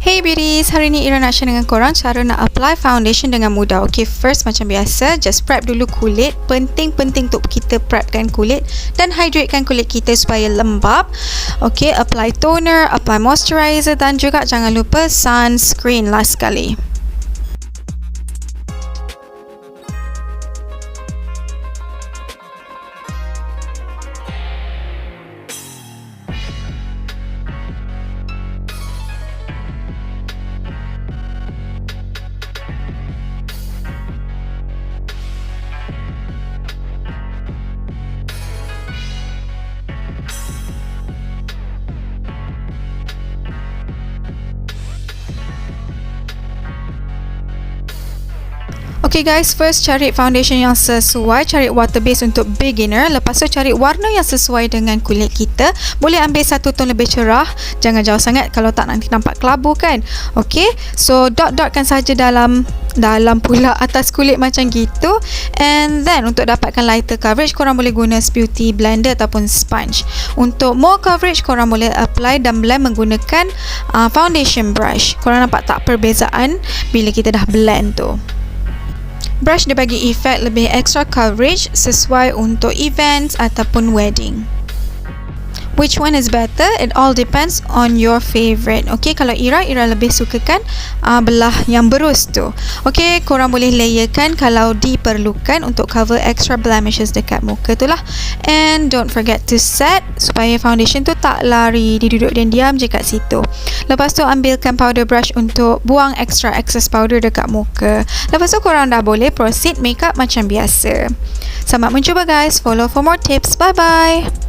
Hey beauties, hari ni Ira nak share dengan korang cara nak apply foundation dengan mudah. Okay, first macam biasa, just prep dulu kulit. Penting untuk kita prepkan kulit dan hydratekan kulit kita supaya lembap. Okay, apply toner, apply moisturizer dan juga jangan lupa sunscreen last sekali. Okay guys, first cari foundation yang sesuai, cari water base untuk beginner. Lepas tu cari warna yang sesuai dengan kulit kita. Boleh ambil satu tone lebih cerah, jangan jauh sangat kalau tak nanti nampak kelabu kan. Okay, so dot-dotkan saja dalam pula atas kulit macam gitu. And then untuk dapatkan lighter coverage, korang boleh guna beauty blender ataupun sponge. Untuk more coverage, korang boleh apply dan blend menggunakan foundation brush. Korang nampak tak perbezaan bila kita dah blend tu? Brush dia bagi efek lebih extra coverage sesuai untuk events ataupun wedding. Which one is better? It all depends on your favorite. Okay, kalau Ira lebih sukakan belah yang berus tu. Okay, korang boleh layerkan kalau diperlukan untuk cover extra blemishes dekat muka tu lah. And don't forget to set supaya foundation tu tak lari, dia duduk dan diam je kat situ. Lepas tu ambilkan powder brush untuk buang extra excess powder dekat muka. Lepas tu korang dah boleh proceed makeup macam biasa. Selamat mencuba guys. Follow for more tips. Bye bye.